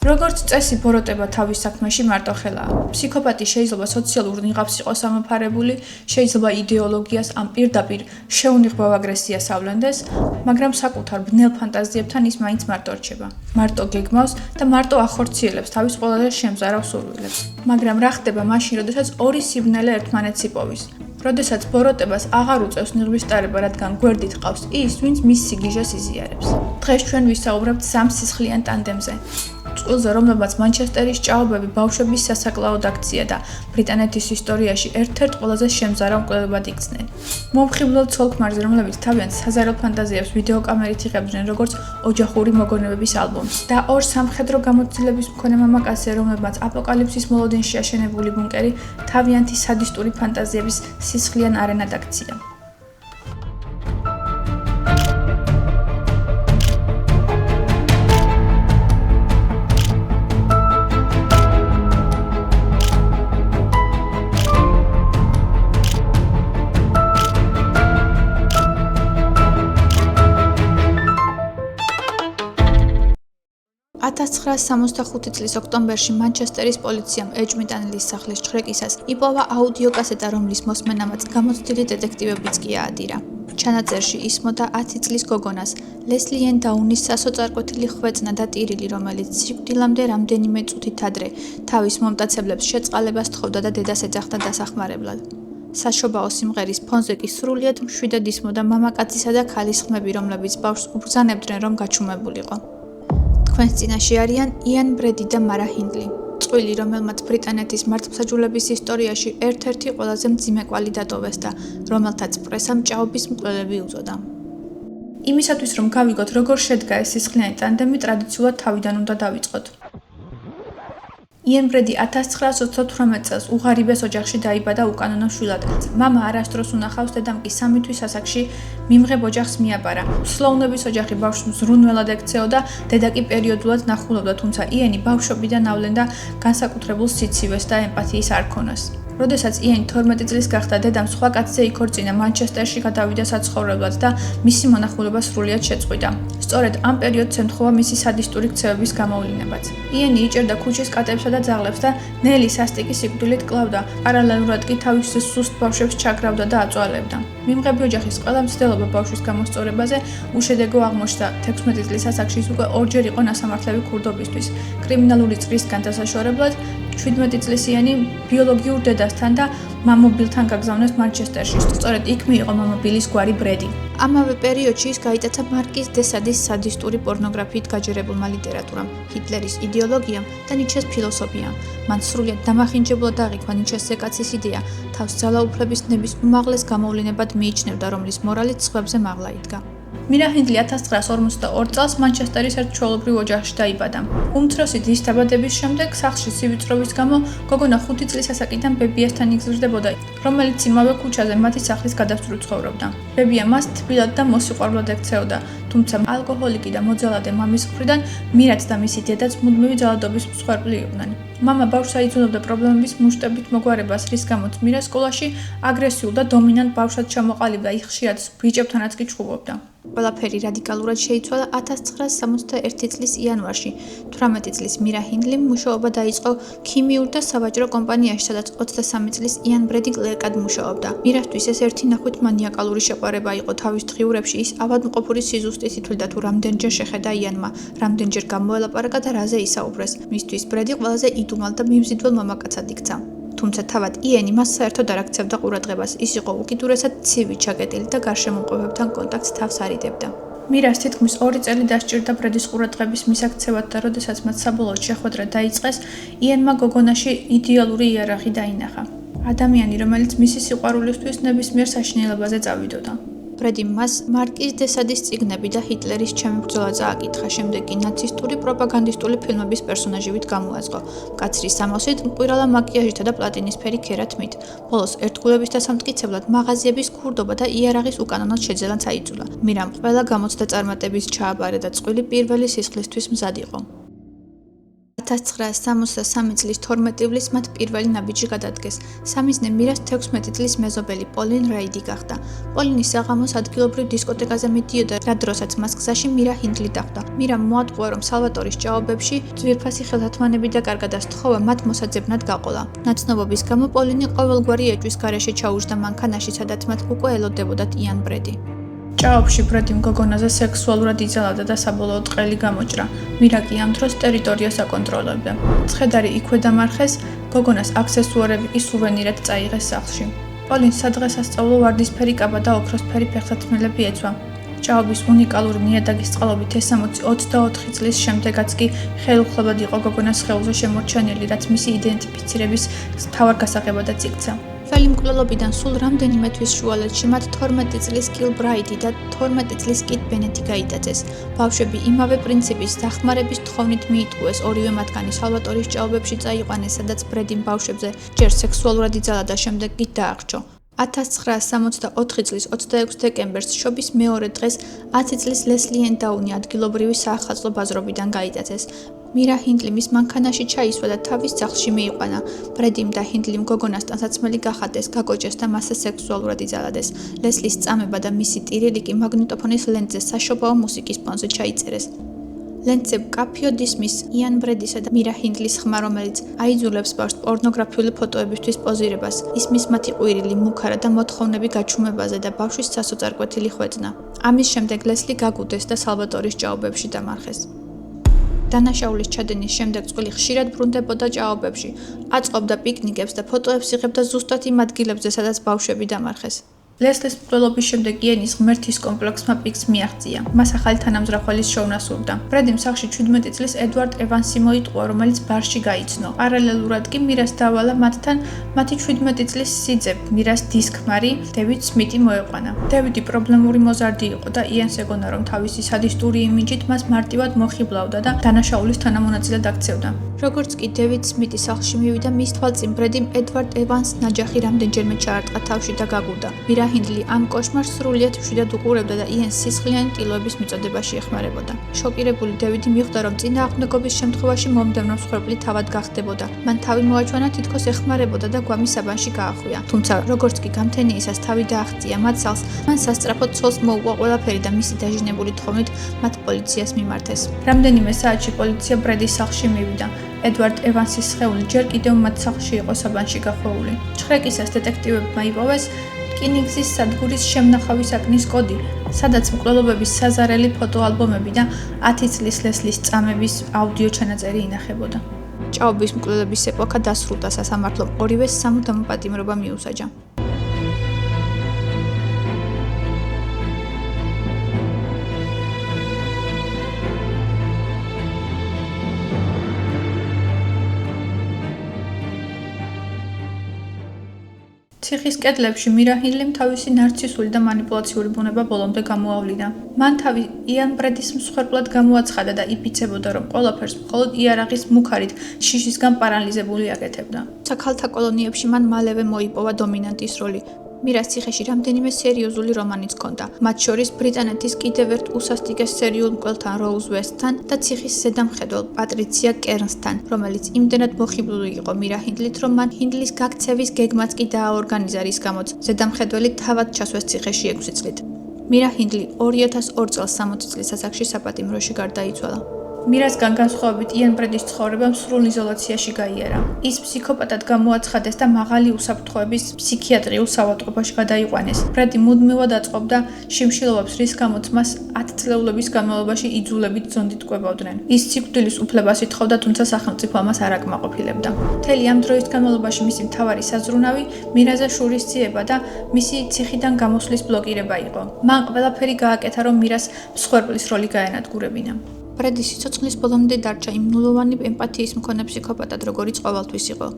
როგორც წესი, ბოროტება თავის საქმეში მარტო ხელაა. ფსიქოპატი შეიძლება სოციალურ ნიღაბს იყოს ამოფარებული, შეიძლება იდეოლოგიას ან პირდაპირ შეუნიღბავ აგრესიას ავლენდეს, მაგრამ საკუთარ ბნელ ფანტაზიებთან ის მაინც მარტო რჩება. მარტო გეგმავს და მარტო ახორციელებს თავის ყველაზე შემზარავ სურვილებს. მაგრამ რა ხდება მაშინ, როდესაც ორი სიბნელე ერთმანეთს იპოვის? როდესაც ბოროტებას აღარ უწევს ნიღბის ტარება, რადგან გვერდით ყავს ის, ვინც მის სიგიჟეს იზიარებს. დღეს ჩვენ ვისაუბრებთ სამ სისხლიან ტანდემზე. წყვილზე, რომლებმაც მანჩესტერის ჭაობები ბავშვების სასაკლაოდ აქცია და ბრიტანეთის ისტორიაში ერთ-ერთ ყველაზე შემზარავ მკვლელებად იქცნენ. მომხიბვლელ ცოლ-ქმარზე, რომლებიც თავიანთ საზარელ ფანტაზიებს ვიდეოკამერით იღებდნენ როგორც ოჯახური მოგონებების ალბომს და ორ სამხედრო გამოცდილების მქონე მამაკაცზე, რომლებმაც აპოკალიფსის მოლოდინში აშენებული ბუნკერი თავიანთი სადისტური ფანტაზიების სისხლიან არენად აქცია. (1965) წლის ოქტომბერში მანჩესტერის პოლიციამ ეჭმიტანილის სახლის ჩხრეკისას იპოვა აუდიოკასეტა, რომლის მოსმენამაც გამოცდილი დეტექტივებიც კი აადირა. ჩანაწერში ისმოდა 10 წლის გოგონას, ლესლი ენ დაუნის სასოწარკვეთილი ხვეწნა და ტირილი, რომელიც სიკვდილამდე რამდენიმე წუთით ადრე თავის მომტაცებლებს შეწყალებას თხოვდა და დედას ეძახდა დასახმარებლად. საშობაო სიმღერის ფონზე კი სრულიად მშვიდად ისმოდა მამაკაცისა და ქალის ხმები, რომლებიც ბავშვს უბრძანებდნენ, რომ გაჩუმებულიყო. თქვენს წინაშე არიან იან ბრედი და მარა ჰინდლი, წყვილი, რომელმაც ბრიტანეთის მართლმსაჯულების ისტორიაში ერთ-ერთი ყველაზე მძიმე კვალი დატოვეს და რომელთაც პრესამ ჭაობის მკვლელები უწოდა. იმისათვის, რომ გავიგოთ, როგორ შედგა ეს სისხლიანი ტანდემი, ტრადიციულად თავიდან უნდა დავიწყოთ. იან ბრედი 1928 წელს უღარიბეს ოჯახში დაიბადა უკანონო შვილად. მამა არასდროს უნახავს, დედამ კი 3 თვის ასაკში მიმღებ ოჯახს მიაბარა. სლოუნების ოჯახი ბავშვს მზრუნველად ექცეოდა, დედა კი პერიოდულად ნახულობდა, თუმცა იანი ბავშვობიდან ავლენდა განსაკუთრებულ სიცივეს და ემპათიის არ ქონას. როდესაც იანი 12 წლის გახდა, დედამ სხვა კაცზე იქორწინა, მანჩესტერში გადავიდა საცხოვრებლად და მისი მონახულება სრულიად შეწყვიტა. სწორედ ამ პერიოდს ემთხვევა მისი სადისტური ქცევების გამოვლინებაც. იანი იჭერდა ქუჩის კატებსა და ძაღლებს და ნელი სასტიკი სიკვდილით კლავდა, პარალელურად კი თავის სუსტ ბავშვებს ჩაგრავდა და აწვალებდა. მიმღები ოჯახის ყველა მცდელობა ბავშვის გამოსწორებაზე უშედეგო აღმოჩნდა. 16 წლის ასაკში ის უკვე ორჯერ იყო ნასამართლები ქურდობისთვის. კრიმინალური წრისგან დასაშორებლად 17 წლისიანი ბიოლოგიურ დედასთან და მამობილთან გაგზავნეს მანჩესტერში. სწორედ იქ მიიღო მამობილის გვარი ბრედი. ამავე პერიოდში ის გაიტაცა მარკიზ დე სადის სადისტური პორნოგრაფიით გაჯერებულმა ლიტერატურამ, ჰიტლერის იდეოლოგიამ და ნიჩეს ფილოსოფიამ. მან სრულიად დამახინჯებლად აღიქვა ნიჩეს ზეკაცის იდეა, თავს ძალაუფლების ნების უმაღლეს გამოვლინებად მიიჩნევდა, რომლის მორალით სხვებზე მაღლა იდგა. მირა ჰინდლი 1942 წელს მანჩესტერის ერთ ჩვეულებრივ ოჯახში დაიბადა. უმცროსი დის დაბადების შემდეგ სახლში სივიწროვის გამო გოგონა 5 წლის ასაკიდან ბებიასთან იგზავნა, რომელიც იმავე ქუჩაზე მათი სახლის გადასწრულ ცხოვრობდა. ბებია მას თბილად და მოსიყვარულად ექცეოდა, თუმცა ალკოჰოლიკი და მოძალადე მამის მხრიდან მირაც და მისი დედაც მუდმივი ძალადობის მსხვერპლი იყვნენ. მამა ბავშვს აიძულებდა პრობლემების მუშტებით მოგვარებას, რის გამოც მირა სკოლაში აგრესიულ და დომინანტ ბავშვად ჩამოყალიბდა, ხშირად ბიჭებთანაც კი ჩხუბობდა. ყველაფერი რადიკალურად შეიცვალა 1961 წლის იანვარში. 18 წლის მირა ჰინდლიმ მუშაობა დაიწყო ქიმიურ და სავაჭრო კომპანიაში, სადაც 23 წლის იან ბრედი კლერკად მუშაობდა. მირასთვის ეს ერთი ნახვით მანიაკალური შეყვარება იყო. თავის დღიურებში ის ავადმყოფური სიზუსტით ითვლიდა, თუ რამდენჯერ შეხედა იანმა, რამდენჯერ გამოელაპარაკა და რაზე ისაუბრეს. მისთვის ბრედი ყველაზე იდუმალ და მიმზიდველ მამაკაცად იქცა. თუმცა თავად იანი მას საერთოდ არ აქცევდა ყურადღებას. ის იყო უკიდურესად ცივი, ჩაკეტილი და გარშემომყოფებთან კონტაქტს თავს არ იდებდა. მირას თითქმის 2 წელი დასჭირდა ბრედის ყურადღების მისაქცევად და როდესაც მათ საბოლოოდ შეხვედრა დაიწყეს, იანმა გოგონაში იდეალური იარაღი დაინახა. ადამიანი, რომელიც მისი სიყვარულისთვის ნებისმიერ საშინელებაზე წავიდოდა. ბრედიმ მას მარკიზ დე სადის წიგნები და ჰიტლერის ჩემი ბრძოლა წააკითხა, შემდეგ კი ნაცისტური პროპაგანდისტული ფილმების პერსონაჟივით გამოაწყო. მკაცრი სამოსით, მკვირალა მაკიაჟითა და პლატინისფერი ქერათმით. ბოლოს ერთგულების დასამტკიცებლად მაღაზიების ქურდობა და იარაღის უკანონოდ შეძენაც აიძულა. მირამ ყველა გამოცდა წარმატების ჩააბარა და წყვილი პირველი სისხლისთვის მზად იყო. 1963 წლის 12 ივლის მათ პირველი ნაბიჯი გადადგეს. სამიზნე მირას 16 წლის მეზობელი პოლინ რაიდი გახდა. პოლინის საღამოს ადგილობრივ დისკოტეკაზე მიდიოდა, რა დროსაც მას გზაში მირა ჰინდლი დახვდა. მირამ მოატყუა, რომ სალვატორის ჭაობებში ძვირფასი ხელთათმანები დაკარგა და სთხოვა მათ მოსაძებნად გაყოლა. ნაცნობობის გამო პოლინი ყოველგვარი ეჭვის გარეშე ჩაუжდა მანქანაში, სადაც მათ უკვე ელოდებოდათ იან ბრედი. ჭაობში ბრედიმ გოგონაზე სექსუალურად იძალავდა და საბოლოოდ ყელი გამოჭრა. მირა კი ამ დროს ტერიტორიას აკონტროლებდა. ცხედარი იქვე დამარხეს, გოგონას აქსესუარები კი სუვენირად წაიღეს სახლში. პოლინს სადღესასწაულო ვარდისფერი კაბა და ოქროსფერი ფეხსაცმელები ეცვა. ჭაობის უნიკალური ნიადაგის წყალობით ეს 24 წლის შემდეგაც კი ხელუხლებლად იყო გოგონას სხეულზე შემორჩენილი, რაც მისი იდენტიფიცირების მთავარ გასაღებადაც იქცა. ხელი მკვლელობიდან სულ რამდენიმე თვის შუალედში მათ 12 წლის კილ ბრაიდი და 12 წლის კიტ ბენეტი გაიტაცეს. ბავშვები იმავე პრინციპის დახმარების თხოვნით მიიტყუეს, ორივე მათგანი სალვატორის ჭაობებში წაიყვანეს, სადაც ბრედიმ ბავშვებზე ჯერ სექსუალურად იძალა და შემდეგ კი დაახრჩო. 1964 წლის 26 დეკემბერს შობის მეორე დღეს 10 წლის ლესლი ენდაუნი ადგილობრივი საახალწლო ბაზრობიდან გაიტაცეს. მირა ჰინდლი მის მანქანაში ჩაისვა და თავის სახლში მიიყვანა. ბრედიმ და ჰინდლიმ გოგონას ტანსაცმელი გახადეს, გაგოჭეს და მასზე სექსუალურად იძალადეს. ლესლის წამება და მისი ტირილი კი მაგნიტოფონის ლენტზე საშობაო მუსიკის ფონზე ჩაიწერეს. ლენტზე მკაფიო დისმის იან ბრედისა და მირა ჰინდლის ხმა, რომელიც აიძულებს ბავშვს პორნოგრაფიული ფოტოებისთვის პოზირებას, ისმის მათი ყვირილი, მუქარა და მოთხოვნები გაჩუმებაზე და ბავშვის სასოწარკვეთილი ხვეწნა. ამის შემდეგ ლესლი გაგუდეს და სალვატორის ჭაობებში დამარხეს. დანაშაულის ჩადენის შემდეგ წყვილი ხშირად ბრუნდებოდა ჭაობებში, აწყობდა პიკნიკებს და ფოტოებს იღებდა ზუსტად იმ ადგილებზე, სადაც ბავშვები დამარხეს. ლესლის მკვლელობის შემდეგ იანის ღმერთის კომპლექსმა პიკს მიაღწია. მას ახალი თანამზრახველის შოვნა სურდა. ბრედიმ სახლში 17 წლის ედვარდ ევანსი მოიტყუა, რომელიც ბარში გაიცნო. პარალელურად კი მირას დავალა მათთან მათი 17 წლის სიძე, მირას დისკმარი დევიდ სმიტი მოეყვანა. დევიდი პრობლემური მოზარდი იყო და იანს ეგონა, რომ თავისი სადისტური იმიჯით მას მარტივად მოხიბლავდა და დანაშაულის თანამონაწილედ აქცევდა. როგორც კი დევიდ სმიტი სახლში მივიდა, მის თვალწინ ბრედიმ ედვარდ ევანს ნაჯახი რამდენჯერმე ჩაარტყა თავში და გაგუდა. მირა ჰინდლი ამ კოშმარს სრულიად მშვიდად უყურებდა და იანს სისხლიანი ტილოების მიწოდებაში ეხმარებოდა. შოკირებული დევიდი მიხვდა, რომ წინააღმდეგობის შემთხვევაში მომდევნო მსხვერპლი თავად გახდებოდა. მან თავი მოაჩვენა, თითქოს ეხმარებოდა და გვამის საბანში გაახვია. თუმცა, როგორც კი გამთენიისას თავი დააღწია მათ სახლს, მან სასწრაფოდ ცოლს მოუყვა ყველაფერი და მისი დაჟინებული თხოვნით მათ პოლიციას მიმართეს. რამდენიმე საათში პოლიცია ბრედის სახლში მივიდა. ედვარდ ევანსის სხეული ჯერ კიდევ მათ სახლში იყო საბანში გახვეული. ჩხრეკისას დეტექტივებმა იპოვეს რკინიგზის სადგურის შემნახავი საკნის კოდი, სადაც მკვლელობების საზარელი ფოტოალბომები და 10 წლის ლესლის წამების აუდიო ჩანაწერი ინახებოდა. ჭაობის მკვლელების ეპოქა დასრულდა, სასამართლომ ორივეს სამუდამო დამოპატიმრება მიუსაჯა. ციხის კედლებში მირა ჰინდლიმ თავისი ნარცისული და მანიპულაციური ბუნება ბოლომდე გამოავლიდა. მან თავი იან ბრედის მსხვერპლად გამოაცხადა და იფიცებოდა, რომ ყველაფერს მხოლოდ იარაღის მუქარით შიშისგან პარალიზებული აკეთებდა. საქალთა კოლონიებში მან მალევე მოიპოვა დომინანტის როლი. მირას ციხეში რამდენიმე სერიოზული რომანიც ჰქონდა, მათ შორის ბრიტანეთის კიდევ ერთ უსასტიკეს სერიულ მკვლელთან როუზ ვესტთან და ციხის ზედამხედველ პატრიცია კერნსთან, რომელიც იმდენად მოხიბლული იყო მირა ჰინდლით, რომ მან ჰინდლის გაქცევის გეგმაც კი დააორგანიზა, რის გამოც ზედამხედველი თავად ჩასვეს ციხეში 6 წლით. მირა ჰინდლი 2002 წელს 60 წლის ასაკში საპატიმროში გარდაიცვალა. მირასგან განსხვავებით იან ბრედის ცხოვრებამ სრულ იზოლაციაში გაიარა. ის ფსიქოპატად გამოაცხადეს და მაღალი უსაფრთხოების ფსიქიატრიულ საავადმყოფოში გადაიყვანეს. ბრედი მუდმივად აწყობდა შიმშილობებს, რის გამოც მას 10 წლეულების განმავლობაში იძულებით ზონდით კვებავდნენ. ის სიკვდილის უფლებას ითხოვდა, თუმცა სახელმწიფო ამას არ აკმაყოფილებდა. მთელი ამ დროის განმავლობაში მისი მთავარი საზრუნავი მირაზე შურისძიება და მისი ციხიდან გამოსვლის ბლოკირება იყო. მან ყველაფერი გააკეთა, რომ მირას მსხვერპლის როლი გაენადგურებინა. ბრედი სიცოცხლის ბოლომდე დარჩა იმ ნულოვანი ემპათიის მქონე ფსიქოპატად, როგორიც ყოველთვის იყო.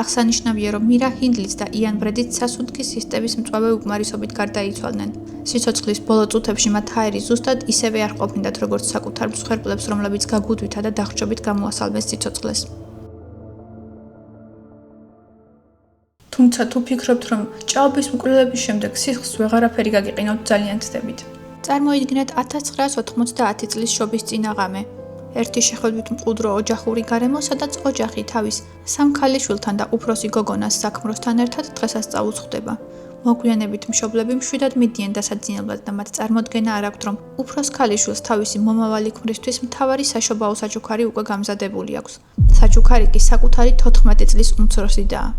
აღსანიშნავია, რომ მირა ჰინდლიც და იან ბრედიც სასუნთქის სისტემის მწვავე უკმარისობით გარდაიცვალნენ. სიცოცხლის ბოლო წუთებში მათ ჰაერი ზუსტად ისევე არ ყოფნიდათ, როგორც საკუთარ მსხვერპლებს, რომლებიც გაგუდვითა და დახრჩობით გამოასალმეს სიცოცხლეს. თუმცა თუ ფიქრობთ, რომ ჭაობის მკვლელობის შემდეგ სისხლს ვეღარაფერი გაგიყინოთ, ძალიან ცდებით. წარმოიდგინეთ 1990 წლის შობის წინა ღამე. ერთი შეხედვით მყუდრო ოჯახური გარემო, სადაც ოჯახი თავის 3 ქალიშვილთან და უფროსი გოგონას საქმროსთან ერთად დღესასწაულს ხვდება. მოგვიანებით მშობლები მშვიდად მიდიან დასაძინებლად და მათ წარმოდგენა არ აქვთ, რომ უფროს ქალიშვილს თავისი მომავალი ქმრისთვის მთავარი საშობაო საჩუქარი უკვე გამზადებული აქვს. საჩუქარი კი საკუთარი 14 წლის უმცროსი დაა.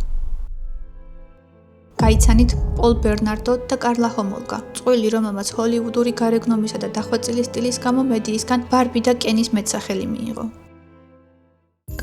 გაიცანით პოლ ბერნარდო და კარლა ჰომოლკა, წყვილი, რომელმაც ჰოლივუდური გარეგნომისა და დახვეწილი სტილის გამო მედიისგან ბარბი და კენის მეტსახელი მიიღო.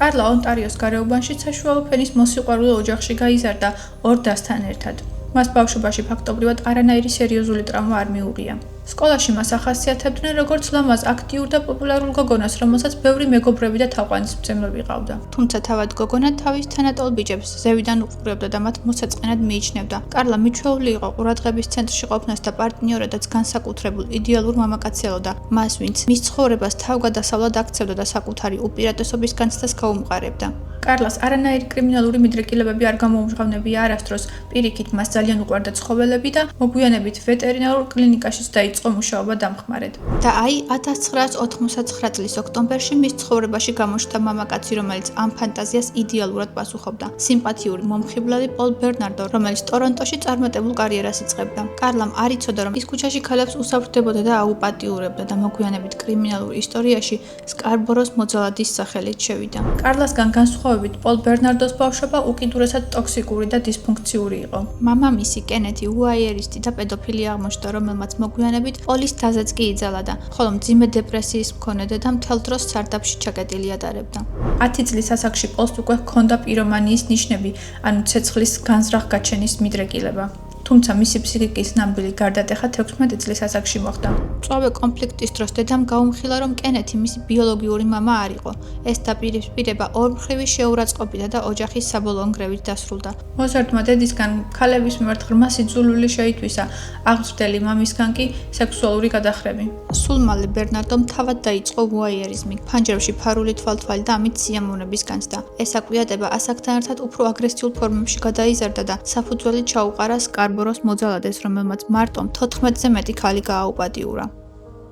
კარლა ონტარიოს გარეუბანში საშუალო ფენის მოსიყვარულე ოჯახში გაიზარდა 2 დასთან ერთად. მას ბავშვობაში ფაქტობრივად არანაირი სერიოზული ტრავმა არ მიუღია. სკოლაში მას ახასიათებდნენ როგორც ლამაზ, აქტიურ და პოპულარულ გოგონას, რომელსაც ბევრი მეგობრები და თაყვანისმცემლები ყავდა. თუმცა თავად გოგონა თავის თანატოლ ბიჭებს ზევიდან უყურებდა და მათ მოსაწყენად მიიჩნევდა. კარლა მიჩვეული იყო ყურადღების ცენტრში ყოფნას და პარტნიორადაც განსაკუთრებულ იდეალურ მამაკაცს ელოდა, მას ვინც მის ცხოვრებას თავგადასავლად აქცევდა და საკუთარი უპირატესობის განცდას გაუმყარებდა. კარლას არანაირი კრიმინალური მიდრეკილებები არ გამოუმჟღავნებია არასდროს, პირიქით მას ძალიან უყვარდა ცხოველები და მოგვიანებით ვეტერინარულ კლინიკაშიც დაიწყო მუშაობა დამხმარედ. და აი 1989 წლის ოქტომბერში მის ცხოვრებაში გამოჩნდა მამაკაცი, რომელიც ამ ფანტაზიას იდეალურად პასუხობდა. სიმპათიური მომხიბლელი პოლ ბერნარდო, რომელიც ტორონტოში წარმატებულ კარიერას იწყებდა. კარლამ არ იცოდა, რომ ის ქუჩაში ქალებს უსაფრთხოებდა და აუპატიურებდა და მოგვიანებით კრიმინალურ ისტორიაში სკარბოროს მოძალადის სახელით შევიდა. კარლასგან განსხვავებით პოლ ბერნარდოს ბავშვობა უკიდურესად ტოქსიკური და დისფუნქციური იყო. მამამისი კენეთი უაიერისტი და პედოფილი აღმოჩნდა, რომელმაც მოგვიანებით პოლის დაზეც კი იძალა, ხოლო მძიმე დეპრესიის მქონე დედა მთელ დროს სარდაფში ჩაკეტილი ატარებდა. 10 წლის ასაკში პოლს უკვე ჰქონდა პირომანიის ნიშნები, ანუ ცეცხლის განზრახ გაჩენის მიდრეკილება. თუმცა მისი ფსიქიკის ნამდვილი გარდატეხა 16 წლის ასაკში მოხდა. მწვავე კონფლიქტის დროს დედამ გაუმხილა, რომ კენეთი მისი ბიოლოგიური მამა არ იყო. ეს დაპირისპირება ორმხრივი შეურაცხყოფითა და ოჯახის საბოლოო ნგრევით დასრულდა. მოზარდმა დედისგან ქალების მიმართ ღრმა სიძულვილი შეითვისა, აღმზრდელი მამისგან კი სექსუალური გადახრები. სულ მალე ბერნარდომ თავად დაიწყო ვუაიერიზმი, ფანჯრებში ფარული თვალთვალი და ამით სიამოვნების განცდა. ეს აკვიატება ასაკთან ერთად უფრო აგრესიულ ფორმებში გადაიზარდა და საფუძველი ჩაუყარა სკარბოროს მოძალადეს, რომელმაც მარტომ 14-ზე მეტი ქალი გააუპატიურა.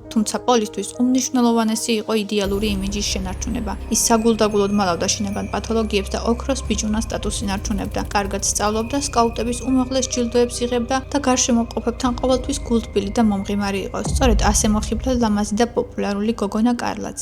თუმცა პოლისთვის უმნიშვნელოვანესი იყო იდეალური იმიჯის შენარჩუნება. ის საგულდაგულოდ მალავდა შინაგან პათოლოგიებს და ოქროს ბიჭუნას სტატუსს ინარჩუნებდა. კარგად სწავლობდა, სკაუტების უმაღლეს ჯილდოებს იღებდა და გარშემოყოფებთან ყოველთვის გულთბილი და მომღიმარი იყო. სწორედ ასე მოხიბლა ლამაზი და პოპულარული გოგონა კარლაც.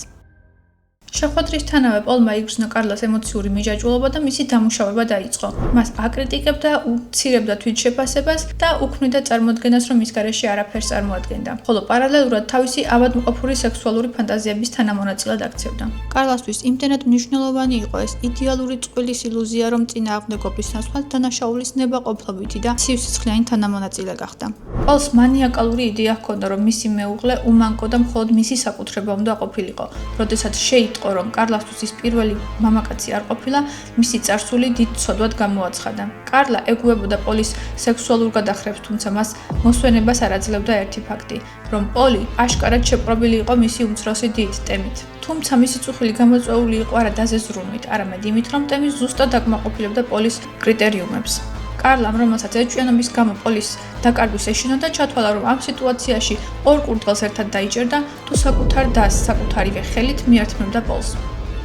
შეხვედრისთანავე პოლმა იგრძნო კარლას ემოციური მიჯაჭვულობა და მისი დამუშავება დაიწყო. მას აკრიტიკებდა, უცირებდა თვითშეფასებას და უქმნიდა წარმოდგენას, რომ მის გარეშე არაფერს წარმოადგენდა. ხოლო პარალელურად თავისი ავადმყოფური სექსუალური ფანტაზიების თანამონაწილედ აქცევდა. კარლასთვის იმდენად მნიშვნელოვანი იყო ეს იდეალური წყვილის ილუზია, რომ წინააღმდეგობის ნაცვლად დანაშაულის ნებაყოფლობითი და სივსისხლიანი თანამონაწილე გახდა. პოლს მანიაკალური იდეა ჰქონდა, რომ მისი მეუღლე უმანკო და მხოლოდ მისი საკუთრება უნდა ყოფილიყო. როდესაც შეიტყო, რომ კარლასთვის ის პირველი მამაკაცი არ ყოფილა, მისი წარსული დიდ ცოდვად გამოაცხადა. კარლა ეგუებოდა პოლის სექსუალურ გადახრებს, თუმცა მას მოსვენებას არ აძლევდა ერთი ფაქტი, რომ პოლი აშკარად შეპყრობილი იყო მისი უმცროსი დიდ ტემით. თუმცა მისი წუხილი გამოწვეული იყო არა დაზეზრუნვით, არამედ იმით, რომ ტემი ზუსტად აკმაყოფილებდა პოლის კრიტერიუმებს. კარლამ, რომელსაც ეჭვიანობის გამო პოლის დაკარგვის ეშინოდა, ჩათვალა, რომ ამ სიტუაციაში ორ კურდღელს ერთად დაიჭერდა, თუ საკუთარ დასს საკუთარივე ხელით მიართმევდა პოლს.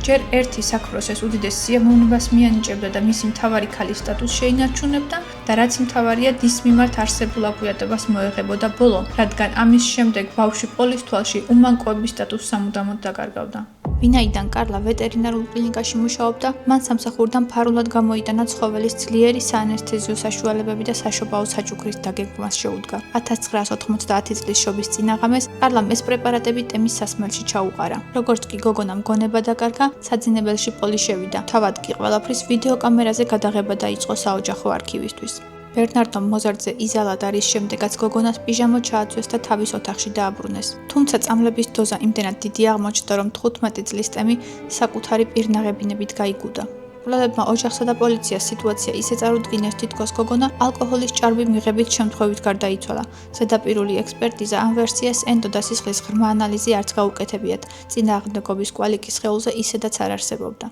ჯერ ერთი საქმროს ეს უდიდეს სიამოვნებას მიანიჭებდა და მისი მთავარი ქალის სტატუსს შეინარჩუნებდა და რაც მთავარია, დის მიმართ არსებულ აკვიატებას მოეღებოდა ბოლომ, რადგან ამის შემდეგ ბავშვი პოლის თვალში უმანკოების სტატუსს სამუდამოდ დაკარგავდა. ვინაიდან კარლა ვეტერინარულ კლინიკაში მუშაობდა, მან სამსახურიდან ფარულად გამოიტანა ცხოველის ძლიერი საანესთეზიო საშუალებები და საშობაო საჩუქრის დაგეგმვას შეუდგა. 1990 წლის შობის წინაღამეს კარლამ ეს პრეპარატები ტემის სასმელში ჩაუყარა. როგორც კი გოგონამ გონება დაკარგა, საძინებელში პოლი შევიდა. თავად კი ყველაფრის ვიდეოკამერაზე გადაღება დაიწყო საოჯახო არქივისთვის. ბერნარდომ მოზარდზე იზალა და რის შემდეგაც გოგონას პიჟამო ჩააცვეს და თავის ოთახში დააბრუნეს. თუმცა წამლების დოზა იმდენად დიდი აღმოჩნდა, რომ 15 წლის ტემი საკუთარი პირნაღებინებით გაიგუდა. მკვლელებმა ოჯახსა და პოლიციას სიტუაცია ისე წარუდგინეს, თითქოს გოგონა ალკოჰოლის ჭარბი მიღებით შემთხვევით გარდაიცვალა. ზედაპირული ექსპერტიზა ამ ვერსიას ენდო და სისხლის ღრმა ანალიზი არც გაუკეთებიათ. წინააღმდეგობის კვალი კი სხეულზე ისედაც არ არსებობდა.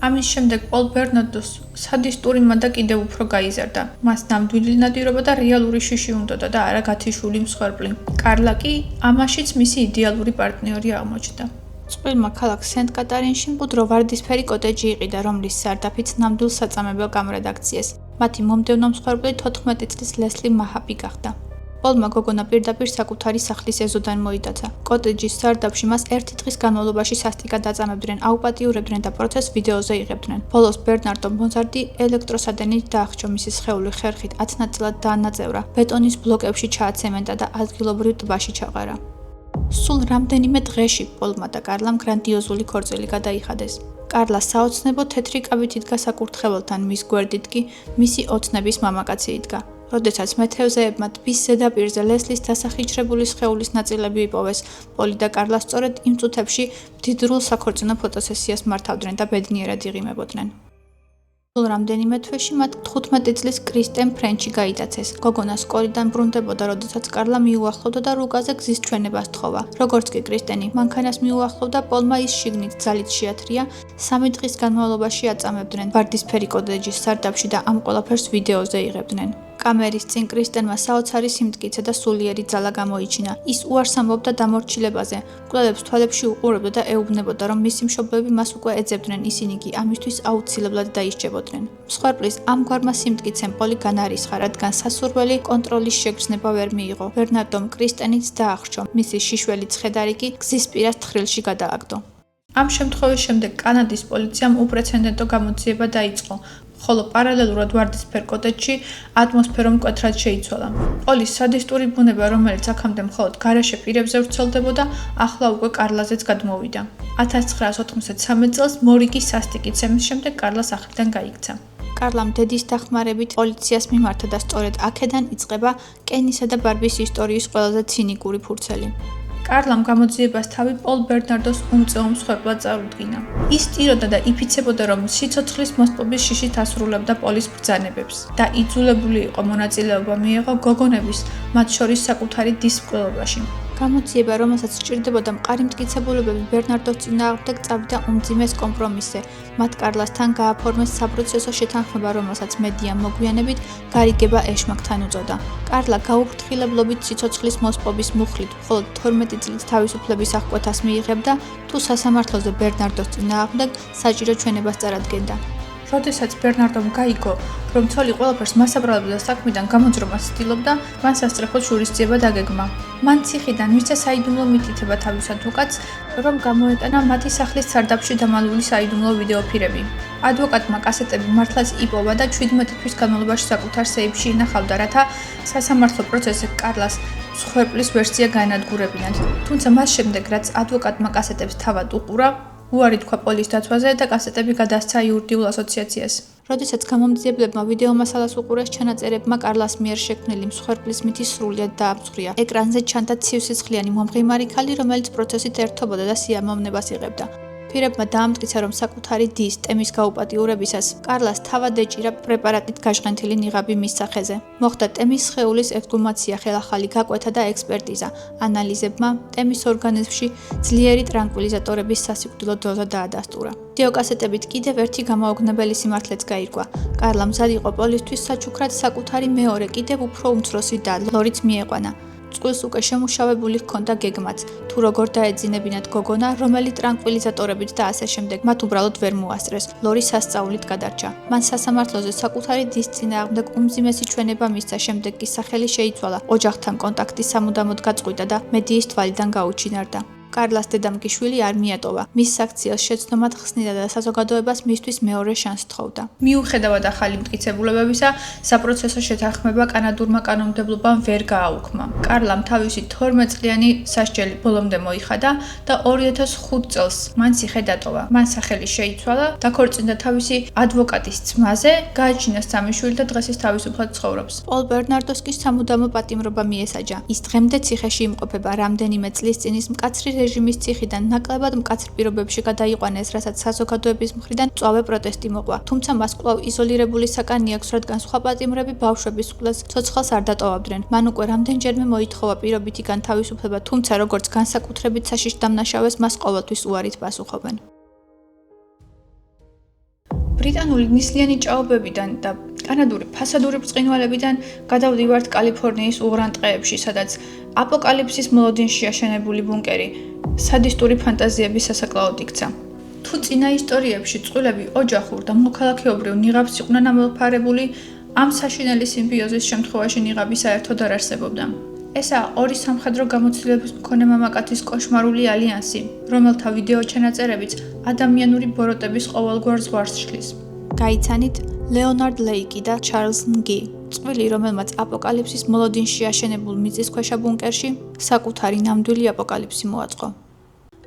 ამის შემდეგ პოლ ბერნარდოს სადისტური მანდა კიდევ უფრო გაიზარდა. მას ნამდვილი ნადირობა და რეალური შიში უნდოდა და არა გათიშული მსხვერპლი. კარლა კი ამაშიც მისი იდეალური პარტნიორი აღმოჩნდა. წყვილმა ქალაქ სენტ-კატარინში მყუდრო ვარდისფერი კოტეჯი იყიდა, რომლის სარდაფიც ნამდვილ საწამებელ კამრად აქციეს. მათი მომდევნო მსხვერპლი 14 წლის ლესლი მაჰაპი გახდა. პოლმა გოგონა პირდაპირ საკუთარი სახლის ეზოდან მოიტაცა. კოტეჯის სარდაფში მას 1 დღის განმავლობაში სასტიკად აწამებდნენ, აუპატიურებდნენ და პროცესს ვიდეოზე იღებდნენ. ბოლოს ბერნარდო მოზარდი ელექტროსადენით დაახჭო, მისი სხეული ხერხით 10 ნაწილად დაანაწევრა, ბეტონის ბლოკებში ჩააცემენტა და ადგილობრივ ტბაში ჩაყარა. სულ რამდენიმე დღეში პოლმა და კარლამ გრანდიოზული ქორწილი გადაიხადეს. კარლა საოცნებო თეთრი კაბით იდგა საკურთხეველთან, მის გვერდით კი მისი ოცნების მამაკაცი იდგა. როდესაც მეთევზეებმა ტბის ზედაპირზე ლესლის დასახიჩრებული სხეულის ნაწილები იპოვეს, პოლი და კარლა სწორედ იმ წუთებში მდიდრულ საქორწინო ფოტოსესიას მართავდნენ და ბედნიერად იღიმებოდნენ. სულ რამდენიმე თვეში მათ 15 წლის კრისტენ ფრენჩი გაიტაცეს. გოგონა სკოლიდან ბრუნდებოდა, როდესაც კარლა მიუახლოვდა და რუკაზე გზის ჩვენებას თხოვა. როგორც კი კრისტენი მანქანას მიუახლოვდა, პოლმა ის შიგნით ძალით შეათრია, 3 დღის განმავლობაში აწამებდნენ ვარდისფერი კოტეჯის სარდაფში და ამ ყველაფერს ვიდეოზე იღებდნენ. კამერის წინ კრისტენმა საოცარი სიმტკიცე და სულიერი ძალა გამოიჩინა. ის უარს ამბობდა დამორჩილებაზე, მკვლელებს თვალებში უყურებდა და ეუბნებოდა, რომ მისი მშობლები მას უკვე ეძებდნენ, ისინი კი ამისთვის აუცილებლად დაისჯებოდნენ. მსხვერპლის ამგვარმა სიმტკიცემ პოლი განარისხა, რადგან სასურველი კონტროლის შეგრძნება ვერ მიიღო. ბერნარდომ კრისტენიც დაახრჩო, მისი შიშველი ცხედარი კი გზის პირას თხრილში გადააგდო. ამ შემთხვევის შემდეგ კანადის პოლიციამ უპრეცედენტო გამოძიება დაიწყო, ხოლო პარალელურად ვარდისფერ კოტეჯში ატმოსფერო მკვეთრად შეიცვალა. პოლის სადისტური ბუნება, რომელიც აქამდე მხოლოდ გარეშე პირებზე ვრცელდებოდა, ახლა უკვე კარლაზეც გადმოვიდა. 1993 წელს მორიგის სასტიკიცემის შემდეგ კარლა სახლიდან გაიქცა. კარლამ დედის დახმარებით პოლიციას მიმართა და სწორედ აქედან იწყება კენისა და ბარბის ისტორიის ყველაზე ცინიკური ფურცელი. კარლამ გამოძიებას თავი პოლ ბერნარდოს უმწეო მსხვერპლად წარუდგინა. ის სტიროდა და იფიცებოდა, რომ სიცოცხლის მოსპობის შიშით ასრულებდა პოლის ბრძანებებს და იძულებული იყო მონაწილეობა მიეღო გოგონების, მათ შორის საკუთარი დის მკვლელობაში. გამოძიება, რომელსაც სჭირდებოდა მყარი მტკიცებულებები ბერნარდოს წინააღმდეგ, წავიდა უმძიმეს კომპრომისზე. მათ კარლასთან გააფორმეს საპროცესო შეთანხმება, რომელსაც მედიამ მოგვიანებით გარიგება ეშმაკთან უწოდა. კარლა გაუფრთხილებლობით სიცოცხლის მოსპობის მუხლით მხოლოდ 12 წლით თავისუფლების აღკვეთას მიიღებდა, თუ სასამართლოზე ბერნარდოს წინააღმდეგ საჭირო ჩვენებას წარადგენდა. როდესაც ბერნარდომ გაიგო, რომ ცოლი ყველაფერს მასაბრალებდა საქმიდან გამოძრომას ცდილობდა, მან სასწრაფოდ შურისძიება დაგეგმა. მან ციხიდან მისცა საიდუმლო მითითება თავის ადვოკატს, რომ გამოეტანა მათი სახლის სარდაფში დამალული საიდუმლო ვიდეოფირები. ადვოკატმა კასეტები მართლაც იპოვა და 17 თვის განმავლობაში საკუთარ სეიფში ინახავდა, რათა სასამართლო პროცესზე კარლას მსხვერპლის ვერსია გაენადგურებინათ. თუმცა მას შემდეგ, რაც ადვოკატმა კასეტებს თავად უყურა, უარი თქვა პოლის დაცვაზე და კასეტები გადასცა იურიდიულ ასოციაციას. როდესაც გამომძიებლებმა ვიდეო მასალას უყურეს, ჩანაწერებმა კარლას მიერ შექმნილი მსხვერპლის მითი სრულიად დაამსხვრია. ეკრანზე ჩანდა ცივსისხლიანი მომღიმარი ქალი, რომელიც პროცესით ერთობოდა და სიამოვნებას იღებდა. პირებმა დაამტკიცა, რომ საკუთარი დის ტემის გაუპატიურებისას კარლას თავად ეჭირა პრეპარატით გაჟღენთილი ნიღაბი მის სახეზე. მოხდა ტემის სხეულის ექსჰუმაცია, ხელახალი გაკვეთა და ექსპერტიზა. ანალიზებმა ტემის ორგანიზმში ძლიერი ტრანკვილიზატორების სასიკვდილო დოზა დაადასტურა. ვიდეოკასეტებით კიდევ ერთი გამაოგნებელი სიმართლეც გაირკვა. კარლა მზად იყო პოლისთვის საჩუქრად საკუთარი მეორე, კიდევ უფრო უმცროსი და, ლორიც მიეყვანა. წყვილს უკვე შემუშავებული ჰქონდა გეგმაც, თუ როგორ დაეძინებინათ გოგონა, რომელი ტრანკვილიზატორებით და ასე შემდეგ მათ უბრალოდ ვერ მოასწრეს. ლორი სასწაულით გადარჩა. მან სასამართლოზე საკუთარი დის წინააღმდეგ უმძიმესი ჩვენება მისცა, შემდეგ კი სახელი შეიცვალა. ოჯახთან კონტაქტი სამუდამოდ გაწყვიტა და მედიის თვალიდან გაუჩინარდა. კარლას დედამგიშვილი არ მიატოვა. მის საქციელს შეცდომად ხსნიდა და საზოგადოებას მისთვის მეორე შანსს თხოვდა. მიუხედავად ახალი მტკიცებულებებისა, საპროცესო შეთანხმება კანადურმა კანონმდებლობამ ვერ გააუქმა. კარლამ თავისი 12 წლიანი სასჯელი ბოლომდე მოიხადა და 2005 წელს მან ციხე დატოვა. მან სახელი შეიცვალა, დაქორწინდა თავისი ადვოკატის ძმაზე, გააჩინა 3 შვილი და დღეს ის თავისუფლად ცხოვრობს. პოლ ბერნარდოს კი სამუდამო პატიმრობა მიესაჯა. ის დღემდე ციხეში იმყოფება, რამდენიმე წლის წინ ის მკაცრი რეჟიმის ციხიდან ნაკლებად მკაცრ პირობებში გადაიყვანეს, რასაც საზოგადოების მხრიდან მწვავე პროტესტი მოყვა. თუმცა მას კვლავ იზოლირებული საკანი აქვს, რადგან სხვა პატიმრები ბავშვების წყვილს ცოცხალს არ დატოვებდნენ. მან უკვე რამდენჯერმე მოითხოვა პირობითი განთავისუფლება, თუმცა როგორც განსაკუთრებით საშიშ დამნაშავეს მას ყოველთვის უარით პასუხობენ. ბრიტანული ნისლიანი ჭაობებიდან და კანადური ფასადური ბრწყინვალებიდან გადავდივართ კალიფორნიის უღრან ტყეებში, სადაც აპოკალიფსის მოლოდინში აშენებული ბუნკერი სადისტური ფანტაზიების სასაკლაოდ იქცა. თუ წინა ისტორიებში წყვილები ოჯახურ და მოქალაქეობრივ ნიღაბს იყვნენ ამოფარებული, ამ საშინელი სიმბიოზის შემთხვევაში ნიღაბი საერთოდ არ არსებობდა. ესაა ორი სამხედრო გამოცდილების მქონე მამაკაცის კოშმარული ალიანსი, რომელთა ვიდეო ჩანაწერებიც ადამიანური ბოროტების ყოველგვარ ზღვარს შლის. გაიცანით ლეონარდ ლეიკი და ჩარლზ ნგი, წყვილი, რომელმაც აპოკალიფსის მოლოდინში აშენებულ მიწისქვეშა ბუნკერში საკუთარი ნამდვილი აპოკალიფსი მოაწყო.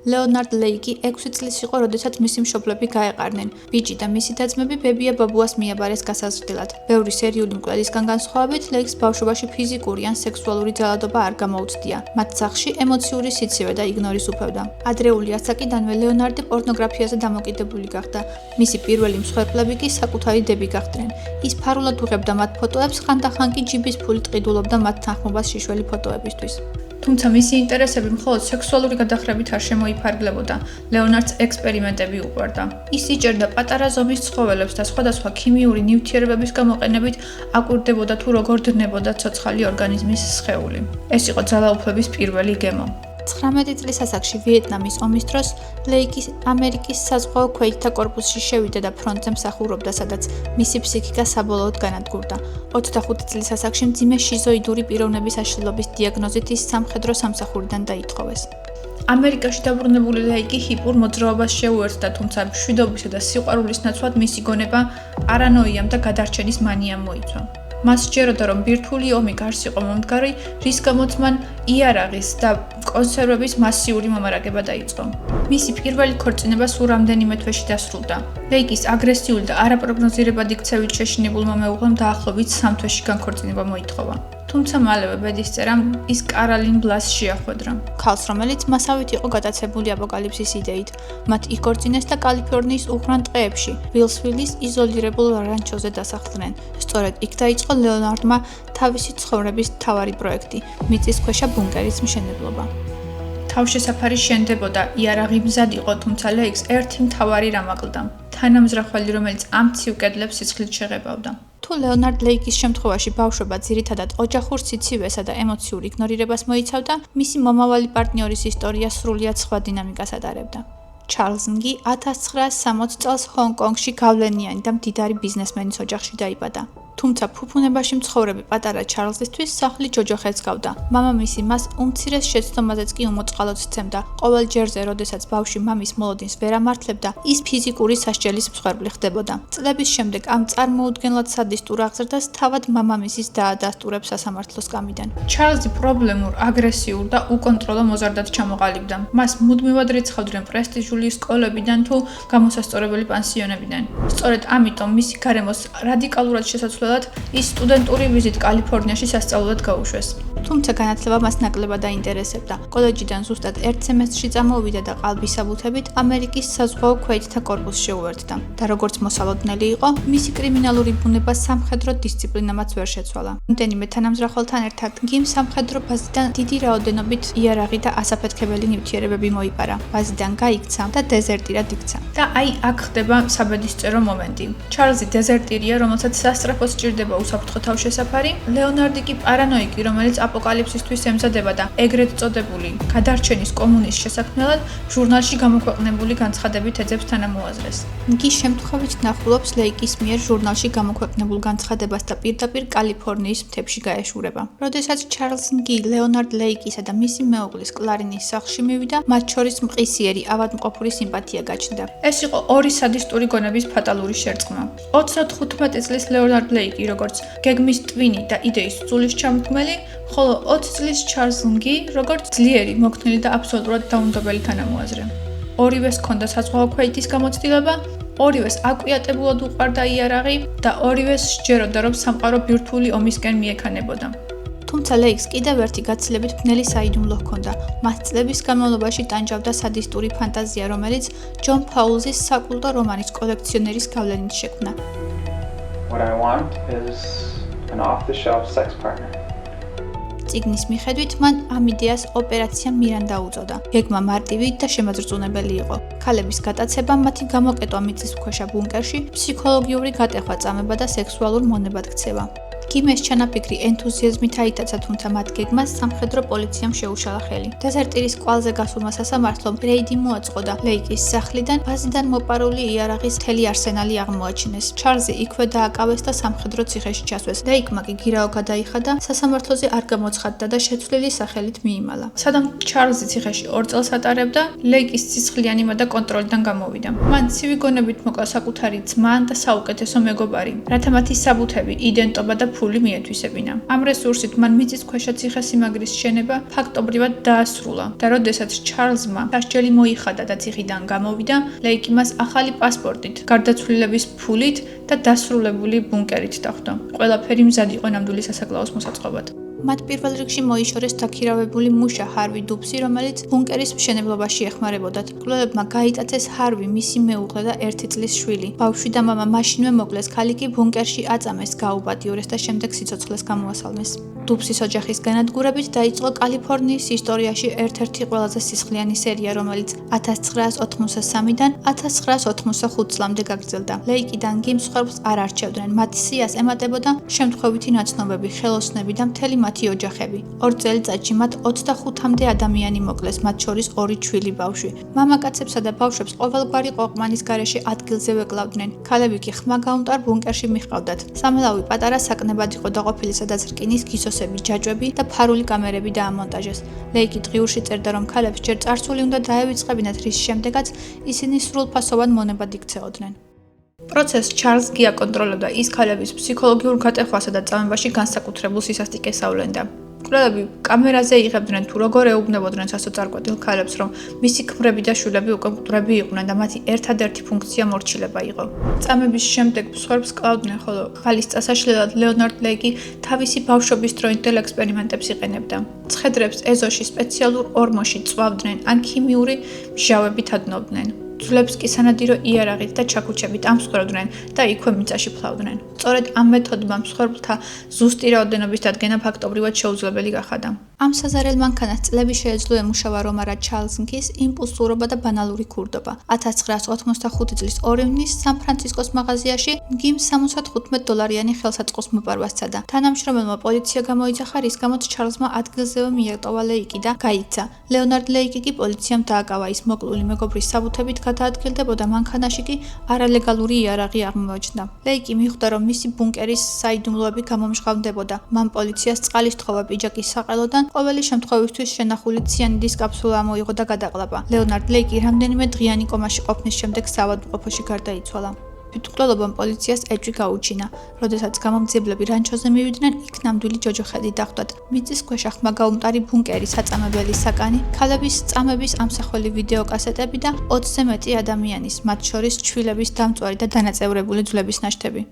ლეონარდ ლეიკი 6 წლის იყო, როდესაც მისი მშობლები გაეყარნენ. ბიჭი და მისი და-ძმები ბებია ბაბუას მიაბარეს გასაზრდელად. ბევრი სერიული მკვლელისგან განსხვავებით, ლეიკს ბავშვობაში ფიზიკური ან სექსუალური ძალადობა არ გამოუცდია. მათ სახლში ემოციური სიცივე და იგნორის უფევდა. ადრეული ასაკიდანვე ლეონარდი პორნოგრაფიაზე დამოკიდებული გახდა. მისი პირველი მსხვერპლები კი საკუთარი დები გახდნენ. ის ფარულად უღებდა მათ ფოტოებს, ხანდახან კი ჯიბის ფულით ყიდულობდა მათ თანხმობას შიშველი ფოტოებისთვის. თუმცა მისი ინტერესები მხოლოდ სექსუალური გადახრებით არ შემოიფარგლებოდა. ლეონარდს ექსპერიმენტები უყვარდა. ის იჭერდა პატარა ზომის ცხოველებს და სხვადასხვა ქიმიური ნივთიერებების გამოყენებით აკვირდებოდა თუ როგორ დნებოდა ცოცხალი ორგანიზმის სხეული. ეს იყო ძალაუფლების პირველი გემო. 19 წლის ასაკში ვიეტნამის ომის დროს ლეიკი ამერიკის საზღვაო ქვეითთა კორპუსში შევიდა და ფრონტზე მსახურობდა, სადაც მისი ფსიქიკა საბოლოოდ განადგურდა. 25 წლის ასაკში მძიმე შიზოიდური პიროვნების აშლილობის დიაგნოზით ის სამხედრო სამსახურიდან დაითხოვეს. ამერიკაში დაბრუნებული ლეიკი ჰიპურ მოძრაობას შეუერთდა, თუმცა მშვიდობისა და სიყვარულის ნაცვლად მისი გონება პარანოიამ და გადარჩენის მანიამ მოიცვა. მას სჯეროდა, რომ ბირთვული ომი გარს იყო მომდგარი, რის გამოც მან იარაღის და კონსერვების მასიური მომარაგება დაიწყო. მისი პირველი ქორწინება სულ რამდენიმე თვეში დასრულდა. ლეიკის აგრესიული და არაპროგნოზირებადი ქცევით შეშინებულმა მეუღლემ დაახლოებით 3 თვეში განქორწინება მოითხოვა. თუმცა მალევე ბედის წერამ ის კარალინ ბლასს შეახვედრა. ქალს, რომელიც მასავით იყო გატაცებული აპოკალიფსის იდეით. მათ იქორწინეს და კალიფორნიის უღრან ტყეებში, ვილსვილის იზოლირებულ რანჩოზე დასახლდნენ. სწორედ იქ დაიწყო ლეონარდმა თავისი ცხოვრების მთავარი პროექტი, მიწისქვეშა ბუნკერის მშენებლობა. თავშესაფარი შენდებოდა, იარაღი მზად იყო, თუმცა ლეიკს ერთი მთავარი რამ აკლდა. თანამზრახველი, რომელიც ამ ცივ კედლებს სისხლით შეღებავდა. თუ ლეონარდ ლეიკის შემთხვევაში ბავშვობა ძირითადად ოჯახურ სიცივესა და ემოციურ იგნორირებას მოიცავდა, მისი მომავალი პარტნიორის ისტორია სრულიად სხვა დინამიკას ატარებდა. ჩარლზ ნგი 1960 წელს ჰონგ-კონგში გავლენიანი და მდიდარი ბიზნესმენის ოჯახში დაიბადა. თუმცა ფუფუნებაში მცხოვრები პატარა ჩარლზისთვის სახლი ჯოჯოხეთს გავდა. მამამისი მას უმცირეს შეცდომაზეც კი უმოწყალოდ სცემდა. ყოველ ჯერზე, როდესაც ბავშვი მამის მოლოდინს ვერ ამართლებდა, ის ფიზიკური სასჯელის მსხვერპლი ხდებოდა. წლების შემდეგ ამ წარმოუდგენლად სადისტურ აღზრდას თავად მამამისის დაადასტურებს სასამართლოს გამიდან. ჩარლზი პრობლემურ, აგრესიულ და უკონტროლო მოზარდად ჩამოყალიბდა. მას მუდმივად რიცხავდნენ პრესტიჟული სკოლებიდან თუ გამოსასწორებელი პანსიონებიდან. სწორედ ამიტომ მისი გარემოს რადიკალურად შესაძლოა ის სტუდენტური ვიზით კალიფორნიაში სასწავლებლად გაუშვეს. თუმცა განათლება მას ნაკლებად აინტერესებდა. კოლეჯიდან ზუსტად 1 სემესტრში წამოვიდა და ყალბისაბუთებით ამერიკის საზღვაო ქვეითთა კორპუსს შეუერთდა. და როგორც მოსალოდნელი იყო, მისი კრიმინალური ბუნება სამხედრო დისციპლინამაც ვერ შეცვალა. რამდენიმე თანამზრახველთან ერთად გიმ სამხედრო ბაზიდან დიდი რაოდენობით იარაღი და ასაფეთქებელი ნივთიერებები მოიპარა. ბაზიდან გაიქცა და დეზერტირად იქცა. და აი აქ ხდება საბედისწერო მომენტი. ჩარლზი დეზერტირია, რომელსაც სასწრაფო სჭირდება უსაფრთხო თავშესაფარი, ლეონარდი კი პარანოიკი, რომელიც აპოკალიფსისთვის ემზადება და ეგრეთ წოდებული გადარჩენის კომუნის შესაქმნელად ჟურნალში გამოქვეყნებული განცხადებით ეძებს თანამოაზრეს. ნგი შემთხვევით ნახულობს ლეიკის მიერ ჟურნალში გამოქვეყნებულ განცხადებას და პირდაპირ კალიფორნიის მთებში გაეშურება. როდესაც ჩარლზ ნგი ლეონარდ ლეიკისა და მისი მეუღლის კლარინის სახლში მივიდა, მათ შორის მყისიერი ავადმყოფური სიმპათია გაჩნდა. ეს იყო ორი სადისტური გონების ფატალური შერწყმა. 35 წლის ლეონარდ ლეიკი, როგორც გეგმის ტვინი და იდეის სულის ჩამდგმელი, ხოლო 20 წლის ჩარლზ ნგი, როგორც ძლიერი, მოქნილი და აბსოლუტურად დაუნდობელი თანამოაზრე. ორივეს ჰქონდა საზღვაო ქვეითის გამოცდილება, ორივეს აკვიატებულად უყვარდა იარაღი და ორივეს სჯეროდა, რომ სამყარო ბირთვული ომისკენ მიექანებოდა. თუმცა ლეიკს კიდევ ერთი გაცილებით ბნელი საიდუმლო ჰქონდა. მას წლების განმავლობაში ტანჯავდა სადისტური ფანტაზია, რომელიც ჯონ ფაულზის საკულტო რომანის კოლექციონერის გავლენით შექმნა. What I want is an off-the-shelf sex partner. წიგნის მიხედვით მან ამ იდეას ოპერაცია მირანდა უწოდა. გეგმა მარტივი და შემაძრწუნებელი იყო. ქალების გატაცება, მათი გამოკეტვა მიწისქვეშა ბუნკერში, ფსიქოლოგიური გატეხვა წამება და სექსუალურ მონებად ქცევა. გიმეს ჩანაფიქრი ენთუზიაზმით აიტაცა, თუმცა მათ გეგმას სამხედრო პოლიციამ შეუშალა ხელი. დეზერტირის კვალზე გასულმა სასამართლომ რეიდი მოაწყო და ლეიკის სახლიდან ბაზიდან მოპარული იარაღის მთელი არსენალი აღმოაჩინეს. ჩარლზი იქვე დააკავეს და სამხედრო ციხეში ჩასვეს. ლეიკმა კი გირაო გადაიხადა, სასამართლოზე არ გამოცხადდა და შეცვლილი სახელით მიიმალა. სადამ ჩარლზი ციხეში 2 წელს ატარებდა, ლეიკის ცისხლიანი მადა კონტროლიდან გამოვიდა. მან ცივი გონებით მოკლა საკუთარი ძმა და საუკეთესო მეგობარი, რათა მათი საბუთები, იდენტობა და ფული მიეთვისებინა. ამ რესურსით მან მიწისქვეშა ციხესიმაგრის შენება ფაქტობრივად დაასრულა და როდესაც ჩარლზმა სასჯელი მოიხადა და ციხიდან გამოვიდა, ლეიკი მას ახალი პასპორტით, გარდაცვლილების ფულით და დასრულებული ბუნკერით დახვდა. ყველაფერი მზად იყო ნამდვილი სასაკლაოს მოსაწყობად. მათ პირველ რიგში მოიშორეს დაქირავებული მუშა ჰარვი დუბსი, რომელიც ბუნკერის მშენებლობაში ეხმარებოდათ. მკვლელებმა გაიტაცეს ჰარვი, მისი მეუღლე და 1 წლის შვილი. ბავშვი და მამა მაშინვე მოკლეს, ქალი კი ბუნკერში აწამეს, გაუპატიურეს და შემდეგ სიცოცხლეს გამოასალმეს. დუბსის ოჯახის განადგურებით დაიწყო კალიფორნიის ისტორიაში ერთ-ერთი ყველაზე სისხლიანი სერია, რომელიც 1983-დან 1985 წლამდე გაგრძელდა. ლეიკიდან გიმს ხორბლს არ არჩევდნენ, მათ სიას ემატებოდა შემთხვევითი ნაცნობები, ხელოსნები და მთელი მათი ოჯახები. 2 წელიწადში მათ 25-მდე ადამიანი მოკლეს, მათ შორის 2 ჩვილი ბავშვი. მამაკაცებსა და ბავშვებს ყოველგვარი ყოყმანის გარეშე ადგილზე ვეკლავდნენ. ქალები კი ხმა გაუნტარ ბუნკერში მიჰყავდათ. სამალავი პატარა საკნებად იყო დაყოფილი, სადაც რკინის გისოსები, ჯაჭვები და ფარული კამერები დაამონტაჟეს. ლეიკი დღიურში წერდა, რომ ქალებს ჯერ წარსული უნდა დაევიწყებინათ, რის შემდეგაც ისინი სრულფასოვან მონებად იქცეოდნენ. პროცესს ჩარლზ კი აკონტროლებდა, ის ქალების ფსიქოლოგიურ გატეხვასა და წამებაში განსაკუთრებულ სისასტიკეს ავლენდა. მკვლელები კამერაზე იღებდნენ თუ როგორ ეუბნებოდნენ სასოწარკვეთილ ქალებს, რომ მისი ქმრები და შვილები უკვე მკვდრები იყვნენ და მათი ერთადერთი ფუნქცია მორჩილება იყო. წამების შემდეგ მსხვერპლს კლავდნენ, ხოლო ხალის წასაშლელად ლეონარდ ლეიკი თავისი ბავშვობის დროინდელ ექსპერიმენტებს იყენებდა. ცხედრებს ეზოში სპეციალურ ორმოში წვავდნენ ან ქიმიური მჟავებით ადნობდნენ. ძვლებს კი სანადირო იარაღით და ჩაქუჩებით ამსხვერპლდნენ და იქვე მიწაში ფლავდნენ. სწორედ ამ მეთოდმა მსხვერპლთა ზუსტი რაოდენობის დადგენა ფაქტობრივად შეუძლებელი გახადა. ამ საზარელ მანქანას წლები შეეძლო ემუშავა, რომ არა ჩარლზის იმპულსურობა და ბანალური ქურდობა. 1985 წლის 2 ივნისს სან-ფრანცისკოს მაღაზიაში გიმ $75 ხელსაწყოს მოპარვა სცადა. თანამშრომელმა პოლიცია გამოიძახა, რის გამოც ჩარლზმა ადგილზევე მიეტოვა ლეიკი და გაიქცა. ლეონარდ ლეიკი კი პოლიციამ დააკავა, ის მოკლული მეგობრის საბუთებით გადაადგილდებოდა, მანქანაში კი არალეგალური იარაღი აღმოაჩნდა. ლეიკი მიხვდა, რომ მისი ბუნკერის საიდუმლოები გამომჟღავნდებოდა. მან პოლიციას წყალის თხოვა პიჯაკის საყელოდან, ყოველი შემთხვევისთვის შენახული ციანიდის კაფსულა ამოიღო და გადაყლაპა. ლეონარდ ლეიკი რამდენიმე დღიანი კომაში ყოფნის შემდეგ საავადმყოფოში გარდაიცვალა. თვითმკვლელობამ პოლიციას ეჭვი გაუჩინა. როდესაც გამომძიებლები რანჩოზე მივიდნენ, იქ ნამდვილი ჯოჯოხეთი დახვდათ. მიწისქვეშა ხმა გაუმტარი ბუნკერი, საწამებელი საკანი, ქალების წამების ამსახველი ვიდეოკასეტები და 20-ზე მეტი ადამიანის, მათ შორის ჩვილების დამწვარი და დანაწევრებული ძვლების ნაშთები.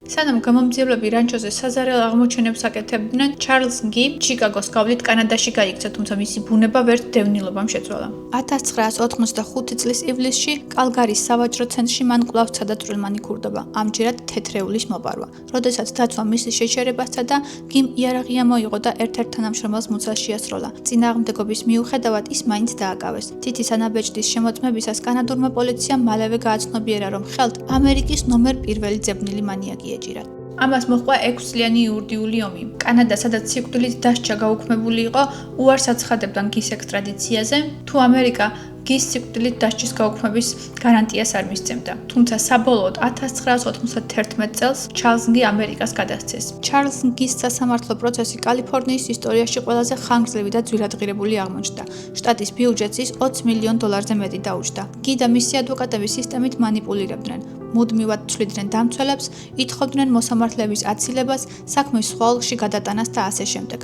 სანამ გამომძიებლები რანჩოზე საზარელ აღმოჩენებს აკეთებდნენ, ჩარლზ გი ჩიკაგოს გავლით კანადაში გაიქცა, თუმცა მისი ბუნება ვერც დევნილობამ შეცვალა. 1985 წლის ივლისში კალგარის სავაჭრო ცენტრში მან კვლავ სცადა წვრილმანი ქურდობა, ამჯერად თეთრეულის მოპარვა. როდესაც დაცვა მისი შეჩერებას სცადა, გიმ იარაღი ამოიღო და ერთ-ერთ თანამშრომელს მუცელს შეასროლა. წინააღმდეგობის მიუხედავად ის მაინც დააკავეს. თითის ანაბეჭდის შემოწმებისას კანადურმა პოლიციამ მალევე გააცნობიერა, რომ ხელთ ამერიკის ნომერ 1 ძებნილი მანიაკი ეჭირათ. ამას მოჰყვა 6 წლიანი იურიდიული ომი. კანადა, სადაც სიკვდილით დასჯა გაუქმებული იყო, უარს აცხადებდა გის ექსტრადიციაზე, თუ ამერიკა გის სიკვდილით დასჯის გაუქმების გარანტიას არ მისცემდა. თუმცა საბოლოოდ 1991 წელს ჩარლზ გი ამერიკას გადასცეს. ჩარლზ გის სასამართლო პროცესი კალიფორნიის ისტორიაში ყველაზე ხანგრძლივი და ძვირადღირებული აღმოჩნდა. შტატის ბიუჯეტს ის $20 მილიონზე მეტი დაუჯდა. გი და მისი ადვოკატები სისტემით მანიპულირებდნენ. მუდმივად ცვლიდნენ დამცველებს, ითხოვდნენ მოსამართლეების აცილებას, საქმის სხვა ოლქში გადატანას და ასე შემდეგ.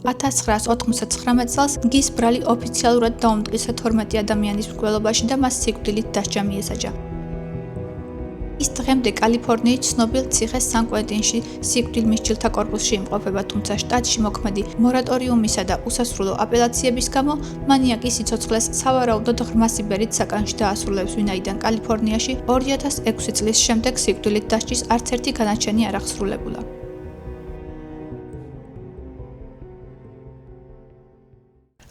1999 წელს გის ბრალი ოფიციალურად დაუმტკიცა 12 ადამიანის მკვლელობაში და მას სიკვდილით დასჯა მიესაჯა. ის დღემდე კალიფორნიის ცნობილ ციხეს სან-კვენტინში სიკვდილმისჯილთა კორპუსში იმყოფება, თუმცა შტატში მოქმედი მორატორიუმისა და უსასრულო აპელაციების გამო მანიაკი სიცოცხლეს სავარაუდოდ ღრმა სიბერით საკანში დაასრულებს, ვინაიდან კალიფორნიაში 2006 წლის შემდეგ სიკვდილით დასჯის არც ერთი განაჩენი არ აღსრულებულა.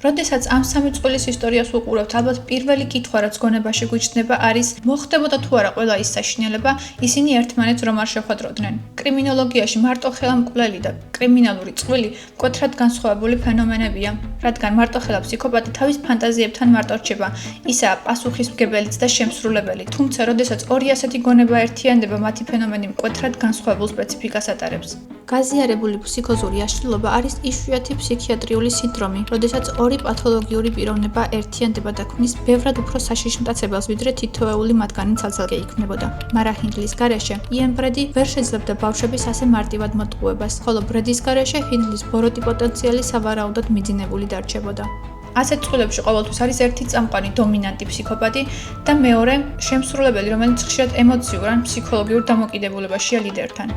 როდესაც ამ სამი წყვილის ისტორიას ვუყურავთ, ალბათ პირველი კითხვა, რაც გონებაში გვიჩნდება, არის მოხდებოდა თუ არა ყველა ის საშინელება, ისინი ერთმანეთს რომ არ შეხვედროდნენ. კრიმინოლოგიაში მარტოხელა მკვლელი და კრიმინალური წყვილი მკვეთრად განსხვავებული ფენომენებია, რადგან მარტოხელა ფსიქოპატი თავის ფანტაზიებთან მარტო რჩება, ისაა პასუხისმგებელიც და შემსრულებელი. თუმცა, როდესაც ორი ასეთი გონება ერთიანდება, მათი ფენომენი მკვეთრად განსხვავებულ სპეციფიკას ატარებს. გაზიარებული ფსიქოზური აშლილობა არის იშვიათი ფსიქიატრიული სინდრომი, როდესაც ორი პათოლოგიური პიროვნება ერთიანდება და ქმნის ბევრად უფრო საშიში მტაცებელს, ვიდრე თითოეული მათგანი ცალ-ცალკე იქმნებოდა. მარა ჰინდლის გარეშე იენ ბრედი ვერ შეძლებდა ბავშვების ასე მარტივად მოტყუებას, ხოლო ბრედის გარეშე ჰინდლის ბოროტი პოტენციალი სავარაუდოდ მიძინებული დარჩებოდა. ასეთ წყვილებში ყოველთვის არის ერთი წამყვანი დომინანტი ფსიქოპატი და მეორე შემსრულებელი, რომელიც ხშირად ემოციურ ან ფსიქოლოგიურ დამოკიდებულებაშია ლიდერთან.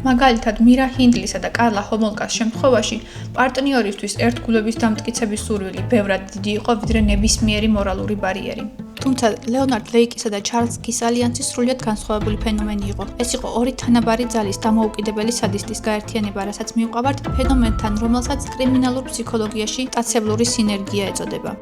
მაგალითად, მირა ჰინდლისა და კარლა ჰომოლკას შემთხვევაში პარტნიორისთვის ერთგულების დამტკიცების სურვილი ბევრად დიდი იყო, ვიდრე ნებისმიერი მორალური ბარიერი. თუმცა ლეონარდ ლეიკისა და ჩარლზ გის ალიანსი სრულიად განსხვავებული ფენომენი იყო. ეს იყო ორი თანაბარი ძალის დამოუკიდებელი სადისტის გაერთიანება, რასაც მივყავართ ფენომენთან, რომელსაც კრიმინალურ ფსიქოლოგიაში მტაცებლური სინერგია ეწოდება.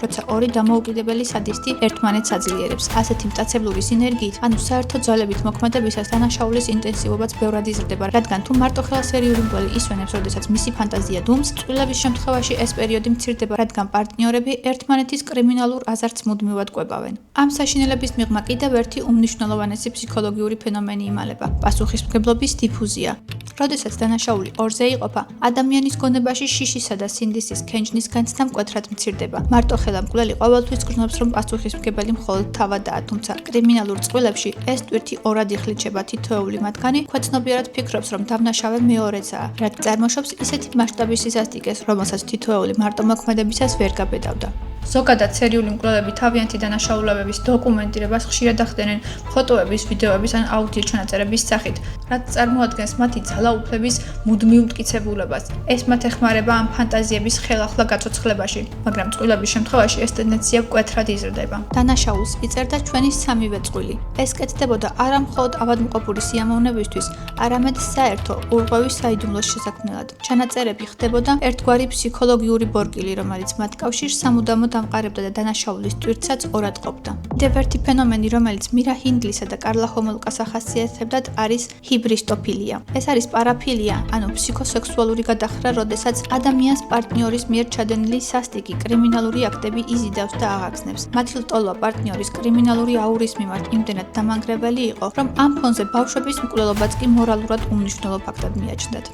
როცა ორი დამოუკიდებელი სადისტი ერთმანეთს აძლიერებს. ასეთი მტაცებლური სინერგიით, ანუ საერთო ძალებით მოქმედებისას დანაშაულის ინტენსივობაც ბევრად იზრდება, რადგან თუ მარტოხელა სერიული მკვლელი ისვენებს, როდესაც მისი ფანტაზია დუმს, წყვილების შემთხვევაში ეს პერიოდი მცირდება, რადგან პარტნიორები ერთმანეთის კრიმინალურ აზარტს მუდმივად კვებავენ. ამ საშინელების მიღმა კიდევ ერთი უმნიშვნელოვანესი ფსიქოლოგიური ფენომენი იმალება – პასუხისმგებლობის დიფუზია. როდესაც დანაშაული ორზე იყოფა, ადამიანის გონებაში შიშისა და სინდისის ქენჯნის განცდა მკვეთრად მცირდება. მარტოხელა მკვლელი ყოველთვის გრძნობს, რომ პასუხისმგებელი მხოლოდ თავადაა, თუმცა კრიმინალურ წყვილებში ეს ტვირთი ორად იხლიჩება. თითოეული მათგანი ქვეცნობიერად ფიქრობს, რომ დამნაშავე მეორეცაა, რაც წარმოშობს ისეთი მასშტაბის სისასტიკეს, რომელსაც თითოეული მარტომოქმედებისას ვერ გაბედავდა. ზოგადად სერიული მკვლელები თავიანთი დანაშაულებების დოკუმენტირებას ხშირად ახდენენ ფოტოების, ვიდეოების ან აუდიო ჩანაწერების სახით, რაც წარმოადგენს მათი ძალაუფლების მუდმივ მტკიცებულებას. ეს მათ ეხმარება ამ ფანტაზიების ხელახლა გაცოცხლებაში, მაგრამ წყვილების შემთხვევაში ეს ტენდენცია მკვეთრად იზრდება. დანაშაულს იწერდა ჩვენი სამივე წყვილი. ეს კეთდებოდა არა მხოლოდ ავადმყოფური სიამოვნებისთვის, არამედ საერთო ურღვევის საიდუმლოს შესაქმნელად. ჩანაწერები ხდებოდა ერთგვარი ფსიქოლოგიური ბორკილი, რომელიც მათ კავშირს სამუდამოდ ამყარებდა და დანაშაულის ტვირთსაც ორად ყოფდა. კიდევ ერთი ფენომენი, რომელიც მირა ჰინდლისა და კარლა ჰომოლკას ახასიათებდათ, არის ჰიბრისტოფილია. ეს არის პარაფილია, ანუ ფსიქოსექსუალური გადახრა, როდესაც ადამიანს პარტნიორის მიერ ჩადენილი სასტიკი კრიმინალური აქტები იზიდავს და აღაგზნებს. მათი ლტოლვა პარტნიორის კრიმინალური აურის მიმართ იმდენად დამანგრეველი იყო, რომ ამ ფონზე ბავშვების მკვლელობაც კი მორალურად უმნიშვნელო ფაქტად მიაჩნდათ.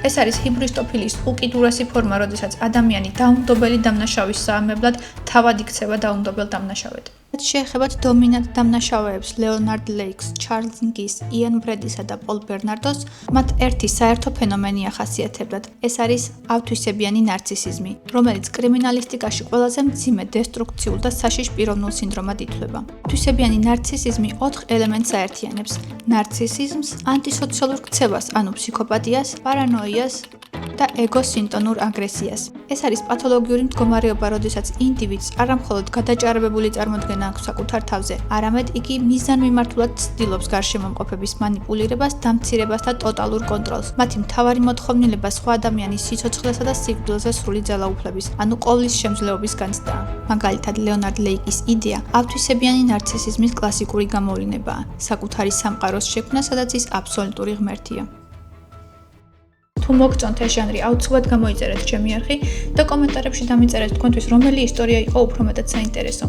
ეს არის ჰიბრისტოფილიის უკიდურესი ფორმა, როდესაც ადამიანი დაუნდობელი დამნაშავის საამებლად თავად იქცევა დაუნდობელ დამნაშავედ. მათ შეეხებათ დომინანტ დამნაშავეებს ლეონარდ ლეიკს, ჩარლზ გის, იენ ბრედისა და პოლ ბერნარდოს, მათ ერთი საერთო ფენომენი ახასიათებდათ. ეს არის ავთვისებიანი ნარცისიზმი, რომელიც კრიმინალისტიკაში ყველაზე მძიმე დესტრუქციულ და საშიშ პიროვნულ სინდრომად ითვლება. ავთვისებიანი ნარცისიზმი 4 ელემენტს აერთიანებს: ნარცისიზმს, ანტისოციალურ ქცევას, ანუ ფსიქოპათიას, პარანოიას და ეგოსინტონურ აგრესიას. ეს არის პათოლოგიური მდგომარეობა, როდესაც ინდივიდს არა მხოლოდ გადაჭარბებული წარმოდგენა აქვს საკუთარ თავზე, არამედ იგი მიზანმიმართულად ცდილობს გარშემომყოფების მანიპულირებას, დამცირებას და ტოტალურ კონტროლს. მათი მთავარი მოთხოვნილება სხვა ადამიანის სიცოცხლესა და სიკვდილზე სრული ძალაუფლების, ანუ ყოვლის შემძლეობის განცდაა. მაგალითად, ლეონარდ ლეიკის იდეა ავთვისებიანი ნარცისიზმის კლასიკური გამოვლენებაა, საკუთარი სამყაროს შექმნა, სადაც ის აბსოლუტური ღმერთია. თუ მოგწონთ ეს ჟანრი, აუცილებლად გამოიწერეთ ჩემი არხი და კომენტარებში დამიწერეთ თქვენთვის რომელი ისტორია იყო უფრო მეტად საინტერესო.